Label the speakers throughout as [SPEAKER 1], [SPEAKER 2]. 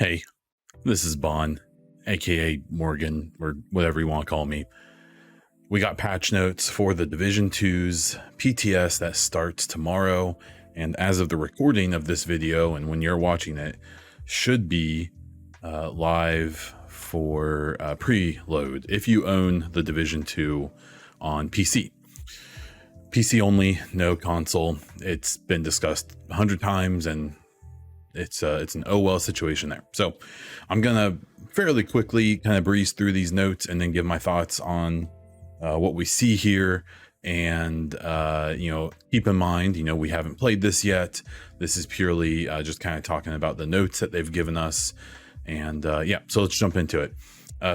[SPEAKER 1] Hey, this is Bon, aka Morgan, or whatever you want to call me. We got patch notes for the Division 2's PTS that starts tomorrow, and as of the recording of this video, and when you're watching it, should be live for preload if you own the Division 2 on PC. PC only, no console. It's been discussed 100 times, and it's an oh well situation there. So I'm gonna fairly quickly kind of breeze through these notes and then give my thoughts on what we see here. And keep in mind, we haven't played this yet. This is purely just kind of talking about the notes that they've given us. And so let's jump into it.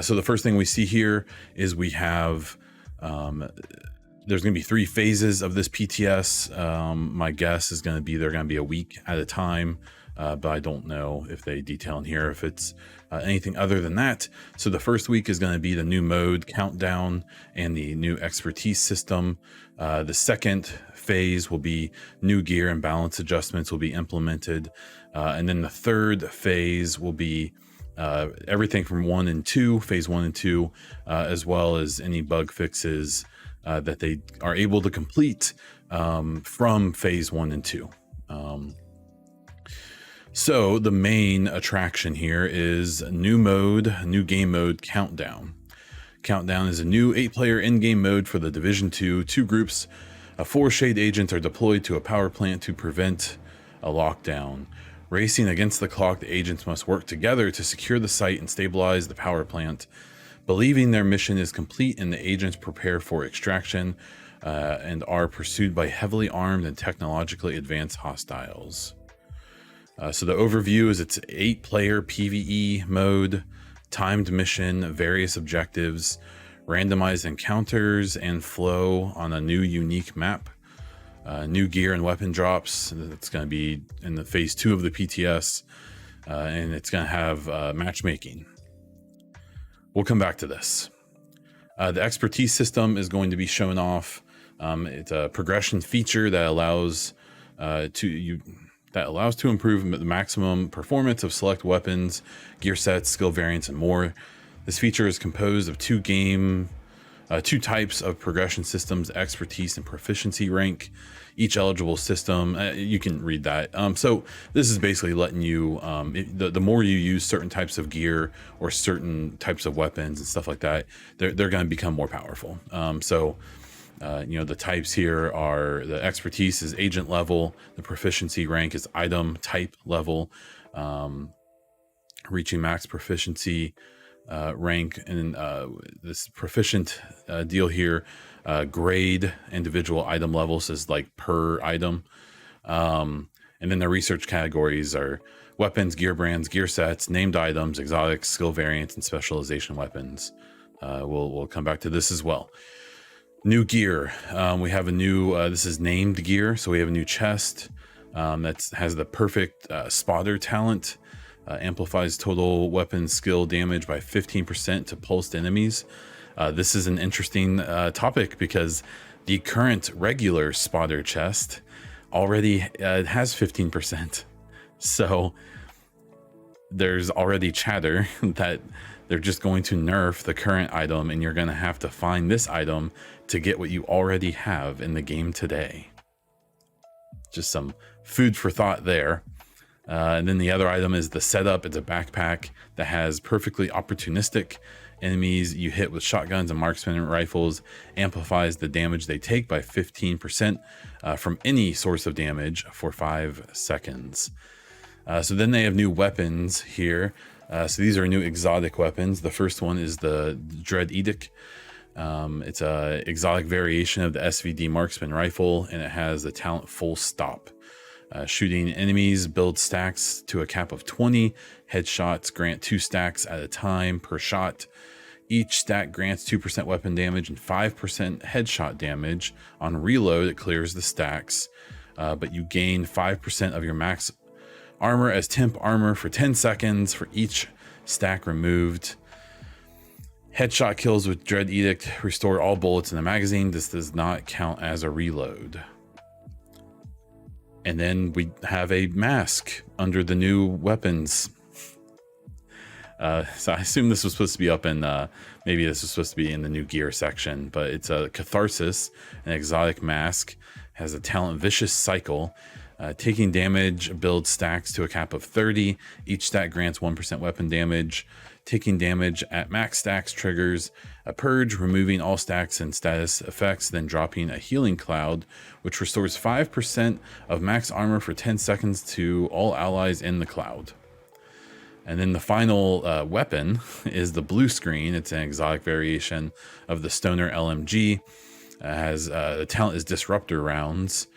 [SPEAKER 1] So the first thing we see here is we have there's going to be 3 phases of this PTS. My guess is going to be they're going to be a week at a time. But I don't know if they detail in here if it's anything other than that. So the first week is going to be the new mode countdown and the new expertise system. The second phase will be new gear and balance adjustments will be implemented. And then the third phase will be everything from phase 1 and 2, as well as any bug fixes that they are able to complete from phase 1 and 2. So the main attraction here is new game mode countdown. Countdown is a new 8-player in-game mode for the Division 2. 2 groups of 4 shade agents are deployed to a power plant to prevent a lockdown. Racing against the clock, the agents must work together to secure the site and stabilize the power plant. Believing their mission is complete, and the agents prepare for extraction and are pursued by heavily armed and technologically advanced hostiles. So the overview is it's 8-player PvE mode, timed mission, various objectives, randomized encounters, and flow on a new unique map. New gear and weapon drops. It's going to be in the phase 2 of the PTS, and it's going to have matchmaking. We'll come back to this. The expertise system is going to be shown off. It's a progression feature that allows to improve the maximum performance of select weapons, gear sets, skill variants, and more. This feature is composed of 2 types of progression systems: expertise and proficiency rank. Each eligible system, you can read that. So this is basically letting you, the more you use certain types of gear or certain types of weapons and stuff like that, they're going to become more powerful. The types here are: the expertise is agent level, the proficiency rank is item type level, reaching max proficiency rank, and this proficient deal here, grade individual item levels is like per item. And then the research categories are weapons, gear brands, gear sets, named items, exotics, skill variants, and specialization weapons. We'll come back to this as well. New gear. We have a new, this is named gear. So we have a new chest that has the perfect spotter talent, amplifies total weapon skill damage by 15% to pulsed enemies. This is an interesting topic because the current regular spotter chest already has 15%. So there's already chatter that they're just going to nerf the current item, and you're going to have to find this item to get what you already have in the game today. Just some food for thought there. And then the other item is the setup. It's a backpack that has perfectly opportunistic enemies you hit with shotguns and marksman rifles, amplifies the damage they take by 15% from any source of damage for 5 seconds. So then they have new weapons here. So these are new exotic weapons. The first one is the Dread Edict. It's a exotic variation of the SVD marksman rifle, and it has the talent full stop. Shooting enemies build stacks to a cap of 20. Headshots grant 2 stacks at a time per shot. Each stack grants 2% weapon damage and 5% headshot damage. On reload, it clears the stacks, but you gain 5% of your max armor as temp armor for 10 seconds for each stack removed. Headshot kills with Dread Edict restore all bullets in the magazine. This does not count as a reload. And then we have a mask under the new weapons. So I assume this was supposed to be up in, maybe this was supposed to be in the new gear section, but it's a Catharsis, an exotic mask, has a talent Vicious Cycle. Taking damage builds stacks to a cap of 30. Each stack grants 1% weapon damage. Taking damage at max stacks triggers a purge, removing all stacks and status effects, then dropping a healing cloud, which restores 5% of max armor for 10 seconds to all allies in the cloud. And then the final weapon is the blue screen. It's an exotic variation of the Stoner LMG. The talent is Disruptor Rounds.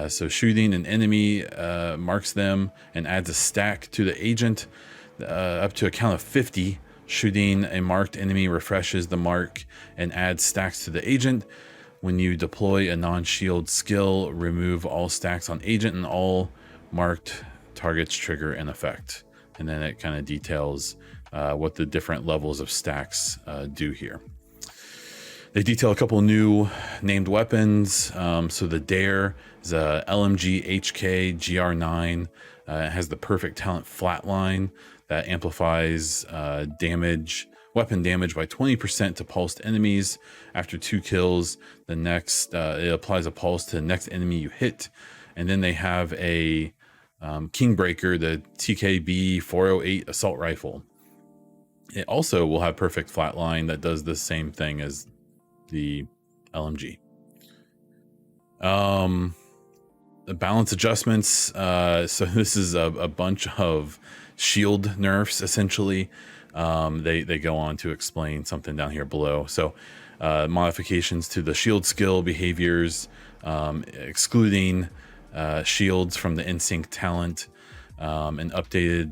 [SPEAKER 1] So shooting an enemy marks them and adds a stack to the agent up to a count of 50. Shooting a marked enemy refreshes the mark and adds stacks to the agent. When you deploy a non-shield skill, remove all stacks on agent and all marked targets trigger an effect. And then it kind of details what the different levels of stacks do here. They detail a couple new named weapons. So the Dare is a LMG HK GR9. It has the perfect talent Flatline that amplifies weapon damage by 20% to pulsed enemies. After 2 kills, it applies a pulse to the next enemy you hit. And then they have a Kingbreaker, the TKB 408 assault rifle. It also will have perfect flatline that does the same thing as the LMG. The balance adjustments. So this is a bunch of shield nerfs, essentially. They go on to explain something down here below. So modifications to the shield skill behaviors, excluding shields from the NSYNC talent, and updated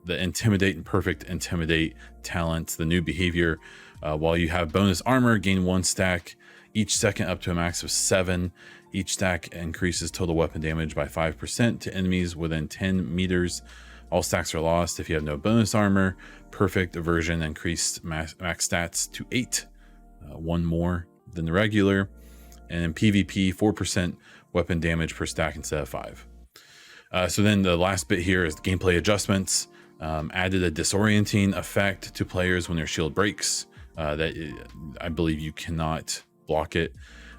[SPEAKER 1] the Intimidate and Perfect Intimidate talents, the new behavior. While you have bonus armor, gain 1 stack each second up to a max of 7. Each stack increases total weapon damage by 5% to enemies within 10 meters. All stacks are lost if you have no bonus armor. Perfect version increased max stats to 8, 1 more than the regular. And in PvP, 4% weapon damage per stack instead of 5. So then the last bit here is the gameplay adjustments. Added a disorienting effect to players when their shield breaks. I believe you cannot block it.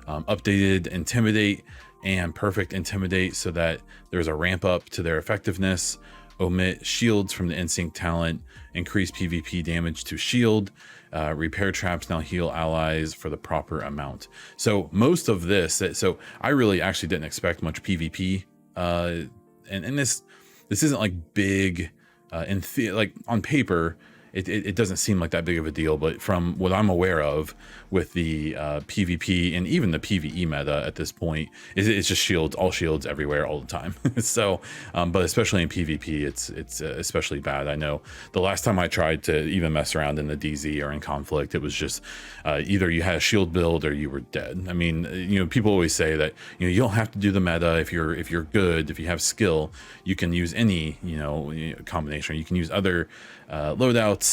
[SPEAKER 1] Updated Intimidate and Perfect Intimidate so that there's a ramp up to their effectiveness. Omit shields from the NSYNC talent. Increase PvP damage to shield. Repair traps now heal allies for the proper amount. So most of this, so I really actually didn't expect much PvP. And this isn't like big, like on paper, it doesn't seem like that big of a deal, but from what I'm aware of with the PvP and even the PvE meta at this point, it's just shields, all shields everywhere all the time. So, but especially in PvP, it's especially bad. I know the last time I tried to even mess around in the DZ or in conflict, it was just either you had a shield build or you were dead. I mean, people always say that you don't have to do the meta if you're good, if you have skill, you can use any combination. You can use other loadouts,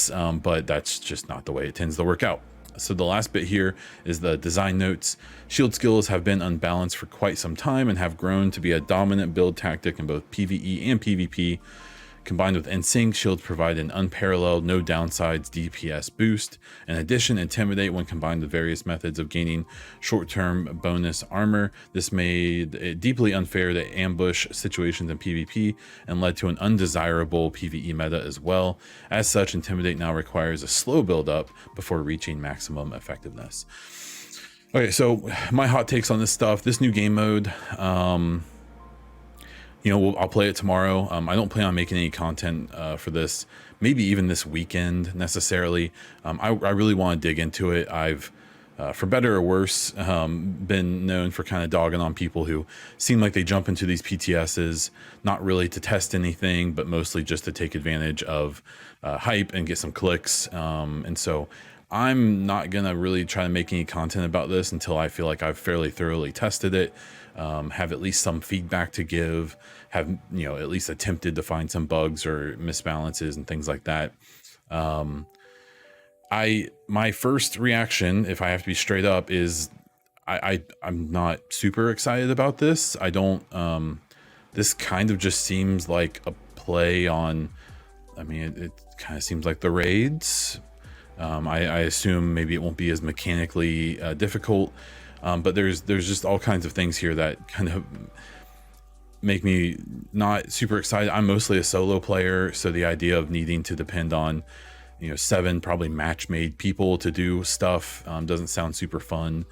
[SPEAKER 1] but that's just not the way it tends to work out. So the last bit here is the design notes. Shield skills have been unbalanced for quite some time and have grown to be a dominant build tactic in both PvE and PvP. Combined with NSYNC, shields provide an unparalleled, no downsides DPS boost. In addition, Intimidate, when combined with various methods of gaining short-term bonus armor, this made it deeply unfair to ambush situations in PvP and led to an undesirable PvE meta as well. As such, Intimidate now requires a slow build-up before reaching maximum effectiveness. Okay, so my hot takes on this stuff. This new game mode, I'll play it tomorrow. I don't plan on making any content for this, maybe even this weekend necessarily. I really want to dig into it. I've, for better or worse, been known for kind of dogging on people who seem like they jump into these PTSs, not really to test anything, but mostly just to take advantage of hype and get some clicks. And so I'm not going to really try to make any content about this until I feel like I've fairly thoroughly tested it. Have at least some feedback to give, have at least attempted to find some bugs or misbalances and things like that. My first reaction, if I have to be straight up, is I'm not super excited about this. I don't. This kind of just seems like a play on I mean, it kind of seems like the raids. I assume maybe it won't be as mechanically difficult, but there's just all kinds of things here that kind of make me not super excited. I'm mostly a solo player, so the idea of needing to depend on 7 probably match-made people to do stuff doesn't sound super fun.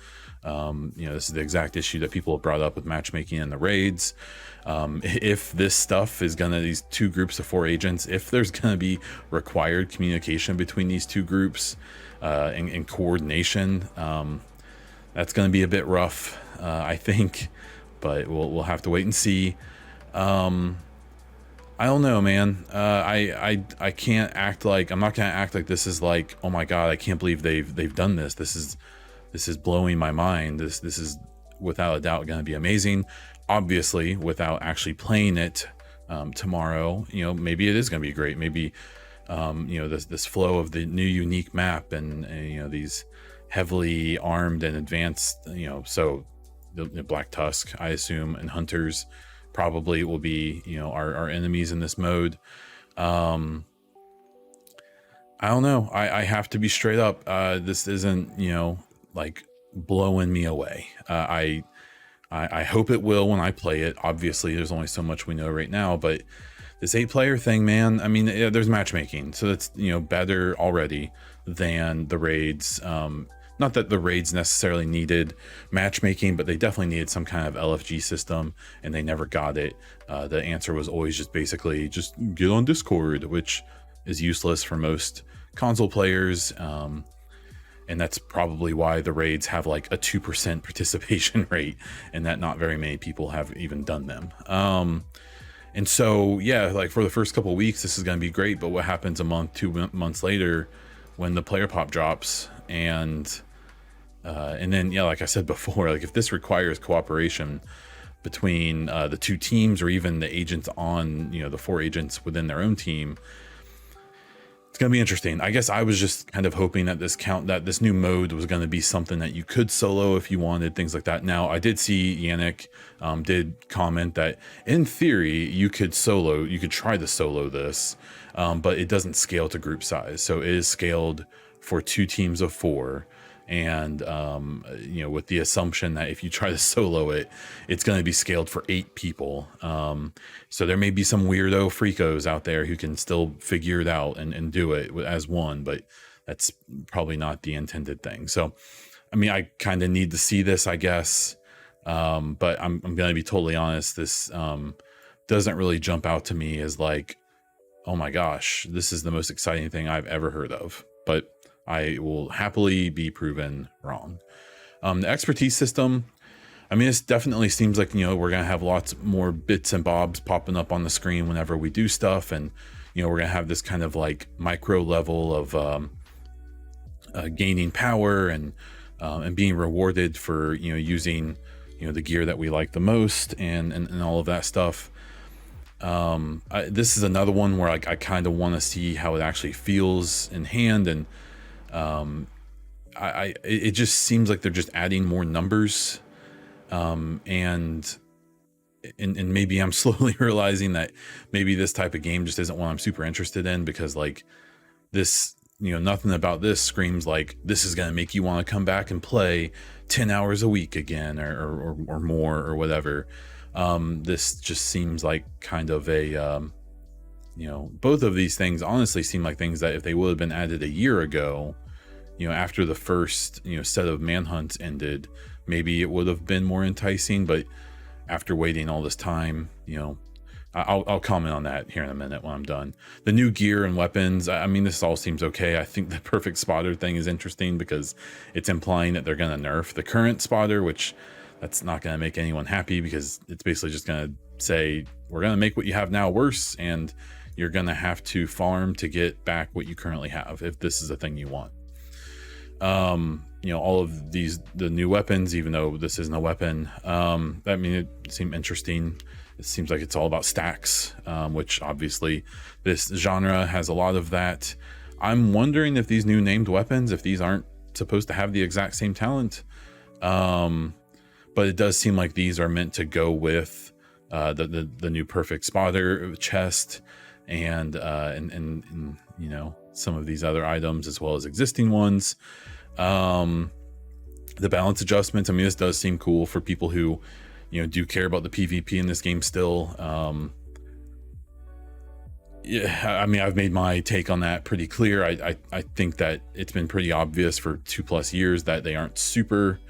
[SPEAKER 1] This is the exact issue that people have brought up with matchmaking in the raids. If this stuff is gonna, these 2 groups of 4 agents, if there's gonna be required communication between these 2 groups and coordination, that's gonna be a bit rough, I think, but we'll have to wait and see. I don't know, man. I can't act like, I'm not gonna act like this is like, oh my god, I can't believe they've done this. This is blowing my mind. This is without a doubt gonna be amazing. Obviously, without actually playing it tomorrow, maybe it is gonna be great. Maybe this flow of the new unique map and these heavily armed and advanced, so the Black Tusk, I assume, and hunters probably will be our enemies in this mode. I don't know. I have to be straight up. This isn't like blowing me away. I hope it will when I play it. Obviously, there's only so much we know right now, but this 8-player thing, man, I mean, there's matchmaking, so that's better already than the raids. Not that the raids necessarily needed matchmaking, but they definitely needed some kind of LFG system, and they never got it. The answer was always just basically just get on Discord, which is useless for most console players. And that's probably why the raids have like a 2% participation rate, and that not very many people have even done them. And so, yeah, like for the first couple of weeks, this is going to be great. But what happens a month, 2 months later, when the player pop drops, and then, yeah, like I said before, like if this requires cooperation between the 2 teams, or even the agents on, the 4 agents within their own team, it's going to be interesting. I guess I was just kind of hoping that this new mode was going to be something that you could solo if you wanted, things like that. Now, I did see Yannick did comment that in theory you could try to solo this, but it doesn't scale to group size. So it is scaled for 2 teams of 4. And with the assumption that if you try to solo it, it's going to be scaled for 8 people. So there may be some weirdo freakos out there who can still figure it out and do it as one, but that's probably not the intended thing. So, I mean, I kind of need to see this, I guess. But I'm going to be totally honest. This doesn't really jump out to me as like, oh my gosh, this is the most exciting thing I've ever heard of. But I will happily be proven wrong. The expertise system, I mean, this definitely seems like, we're going to have lots more bits and bobs popping up on the screen whenever we do stuff. And, we're going to have this kind of like micro level of gaining power and being rewarded for, using, the gear that we like the most and all of that stuff. This is another one where I kind of want to see how it actually feels in hand, and it just seems like they're just adding more numbers, and maybe I'm slowly realizing that maybe this type of game just isn't what I'm super interested in, because like this, nothing about this screams like this is going to make you want to come back and play 10 hours a week again or more or whatever. This just seems like kind of a both of these things honestly seem like things that if they would have been added a year ago, after the first set of manhunts ended, maybe it would have been more enticing. But after waiting all this time, I'll comment on that here in a minute when I'm done. The new gear and weapons, I mean, this all seems okay. I think the perfect spotter thing is interesting because it's implying that they're going to nerf the current spotter, which that's not going to make anyone happy, because it's basically just going to say, we're going to make what you have now worse, and you're going to have to farm to get back what you currently have if this is a thing you want. All of the new weapons, even though this isn't a weapon, I mean, it seemed interesting. It seems like it's all about stacks, which obviously this genre has a lot of that. I'm wondering if these new named weapons, if these aren't supposed to have the exact same talent. But it does seem like these are meant to go with the new perfect spotter chest, and you know, some of these other items as well as existing ones. The balance adjustments, I mean, this does seem cool for people who, you know, do care about the PvP in this game still. Yeah, I mean, I've made my take on that pretty clear. I think that it's been pretty obvious for 2+ years that they aren't super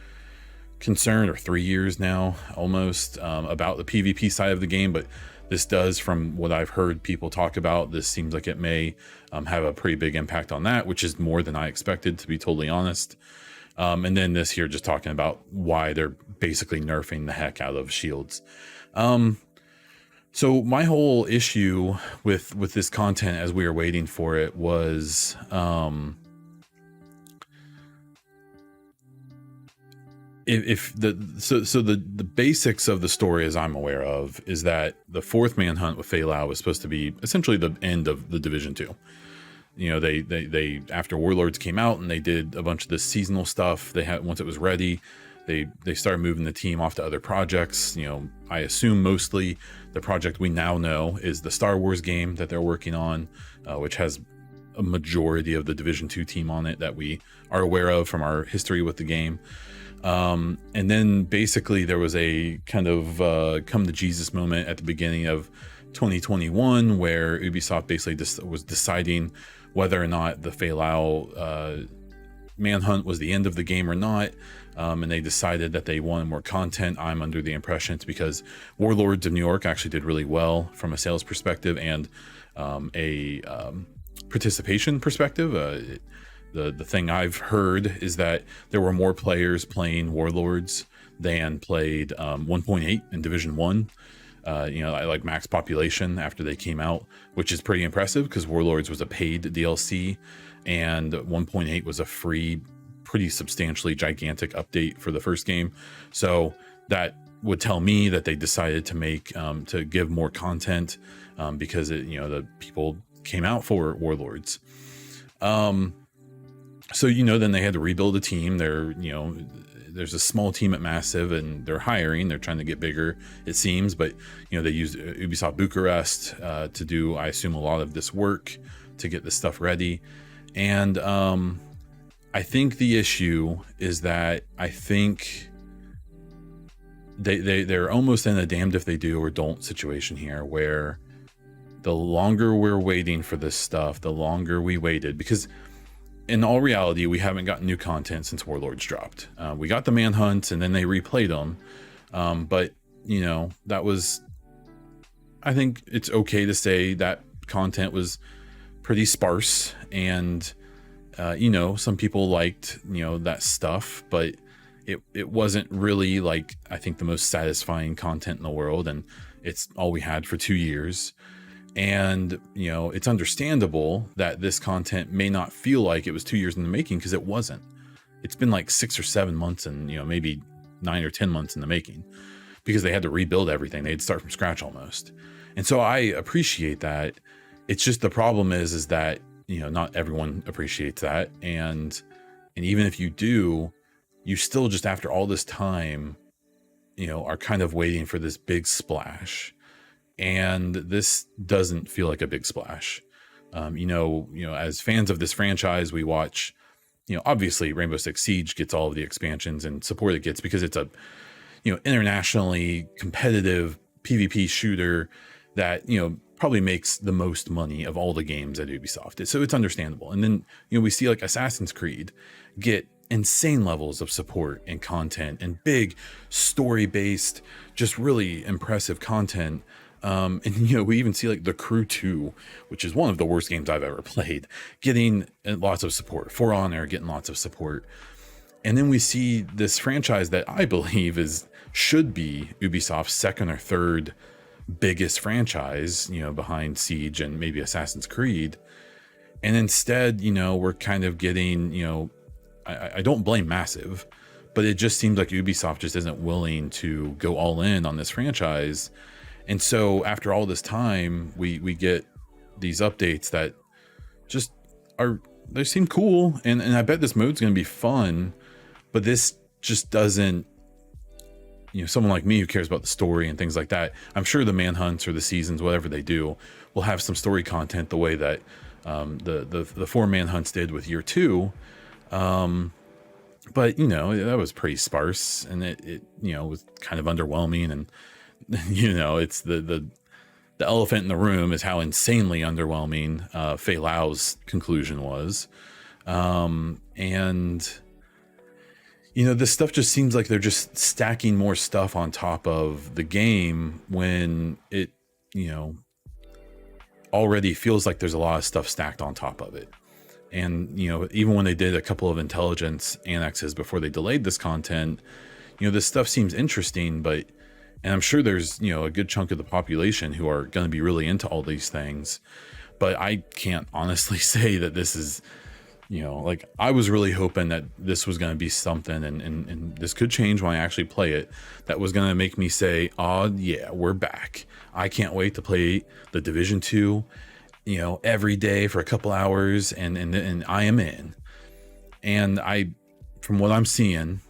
[SPEAKER 1] concerned, or 3 years now almost, about the PvP side of the game. But this does, from what I've heard people talk about, this seems like it may have a pretty big impact on that, which is more than I expected, to be totally honest. And then this here just talking about why they're basically nerfing the heck out of shields. So my whole issue with this content as we were waiting for it was, the basics of the story, as I'm aware of, is that the 4th manhunt with Fei Lao was supposed to be essentially the end of the Division 2. You know, they after Warlords came out and they did a bunch of this seasonal stuff, they had, once it was ready, they started moving the team off to other projects. You know, I assume mostly the project we now know is the Star Wars game that they're working on, which has a majority of the Division 2 team on it that we are aware of from our history with the game. And then basically there was a kind of come to Jesus moment at the beginning of 2021 where Ubisoft basically was deciding whether or not the Fei Lao manhunt was the end of the game or not. And they decided that they wanted more content. I'm under the impression it's because Warlords of New York actually did really well from a sales perspective and a participation perspective. The thing I've heard is that there were more players playing Warlords than played 1.8 in Division 1. You know, like max population after they came out, which is pretty impressive because Warlords was a paid DLC and 1.8 was a free, pretty substantially gigantic update for the first game. So that would tell me that they decided to make to give more content because it, you know, the people came out for Warlords. So, you know, then they had to rebuild a team. They're, you know, there's a small team at Massive and they're hiring, they're trying to get bigger, it seems, but, you know, they used Ubisoft Bucharest to do, I assume, a lot of this work to get this stuff ready. And I think the issue is that I think they're almost in a damned if they do or don't situation here, where the longer we're waiting for this stuff, the longer we waited, because in all reality, we haven't gotten new content since Warlords dropped. We got the manhunts and then they replayed them. But, you know, that was, I think it's okay to say that content was pretty sparse and, you know, some people liked, you know, that stuff, but it wasn't really like, I think, the most satisfying content in the world. And it's all we had for 2 years. And, you know, it's understandable that this content may not feel like it was 2 years in the making, because it wasn't. It's been like 6 or 7 months and, you know, maybe 9 or 10 months in the making, because they had to rebuild everything. They had to start from scratch almost. And so I appreciate that. It's just the problem is that, you know, not everyone appreciates that. And even if you do, you still just, after all this time, you know, are kind of waiting for this big splash. And this doesn't feel like a big splash. You know, as fans of this franchise, we watch, you know, obviously Rainbow Six Siege gets all of the expansions and support it gets, because it's a, you know, internationally competitive PvP shooter that, you know, probably makes the most money of all the games at Ubisoft. So it's understandable. And then, you know, we see like Assassin's Creed get insane levels of support and content and big story-based, just really impressive content. And, you know, we even see like The Crew 2, which is one of the worst games I've ever played, getting lots of support. For Honor getting lots of support. And then we see this franchise that I believe should be Ubisoft's second or third biggest franchise, you know, behind Siege and maybe Assassin's Creed. And instead, you know, we're kind of getting, you know, I don't blame Massive, but it just seems like Ubisoft just isn't willing to go all in on this franchise. And so after all this time, we get these updates that just they seem cool. And I bet this mode's going to be fun, but this just doesn't, someone like me who cares about the story and things like that, I'm sure the manhunts or the seasons, whatever they do, will have some story content the way that the 4 manhunts did with year 2. But that was pretty sparse, and it was kind of underwhelming. And it's the elephant in the room is how insanely underwhelming Fei Lao's conclusion was. And this stuff just seems like they're just stacking more stuff on top of the game when it already feels like there's a lot of stuff stacked on top of it. And even when they did a couple of intelligence annexes before they delayed this content, this stuff seems interesting, and I'm sure there's a good chunk of the population who are going to be really into all these things, but I can't honestly say that this is like, I was really hoping that this was going to be something, and this could change when I actually play it, that was going to make me say, oh yeah, we're back. I can't wait to play the Division 2 every day for a couple hours, and I am in. And from what I'm seeing,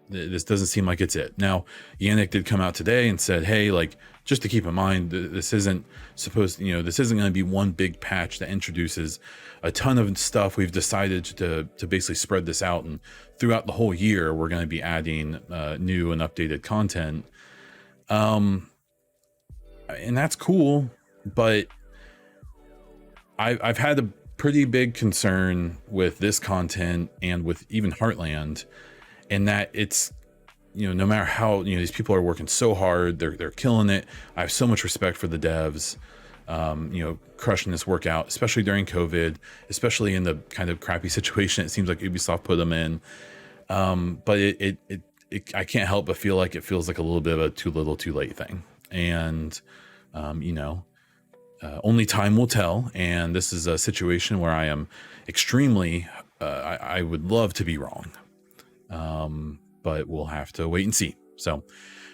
[SPEAKER 1] this doesn't seem like it's it. Now, Yannick did come out today and said, hey, like, just to keep in mind, this isn't this isn't going to be one big patch that introduces a ton of stuff. We've decided to basically spread this out, and throughout the whole year, we're going to be adding new and updated content. And that's cool, but I've had a pretty big concern with this content and with even Heartland, in that it's, no matter how, these people are working so hard, they're killing it. I have so much respect for the devs, crushing this workout, especially during COVID, especially in the kind of crappy situation it seems like Ubisoft put them in. But I can't help but feel like it feels like a little bit of a too little too late thing. And, only time will tell. And this is a situation where I am extremely, I would love to be wrong. But we'll have to wait and see. So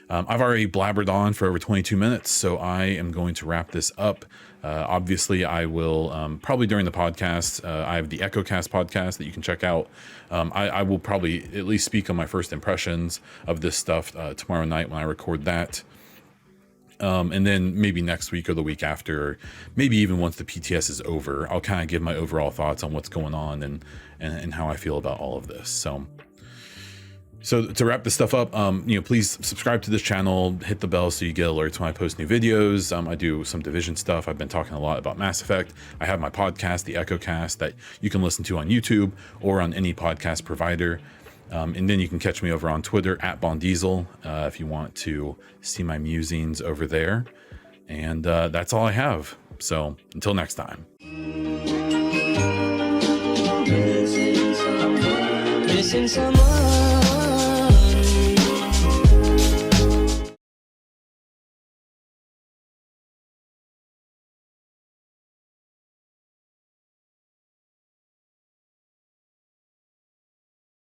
[SPEAKER 1] I've already blabbered on for over 22 minutes, so I am going to wrap this up. Obviously, I will probably during the podcast, I have the EchoCast podcast that you can check out. I will probably at least speak on my first impressions of this stuff tomorrow night when I record that. And then maybe next week or the week after, or maybe even once the PTS is over, I'll kind of give my overall thoughts on what's going on and how I feel about all of this. So to wrap this stuff up, please subscribe to this channel, hit the bell so you get alerts when I post new videos. I do some Division stuff. I've been talking a lot about Mass Effect. I have my podcast, the EchoCast, that you can listen to on YouTube or on any podcast provider. And then you can catch me over on Twitter at Bondiesel if you want to see my musings over there. And that's all I have. So until next time.
[SPEAKER 2] Missing someone.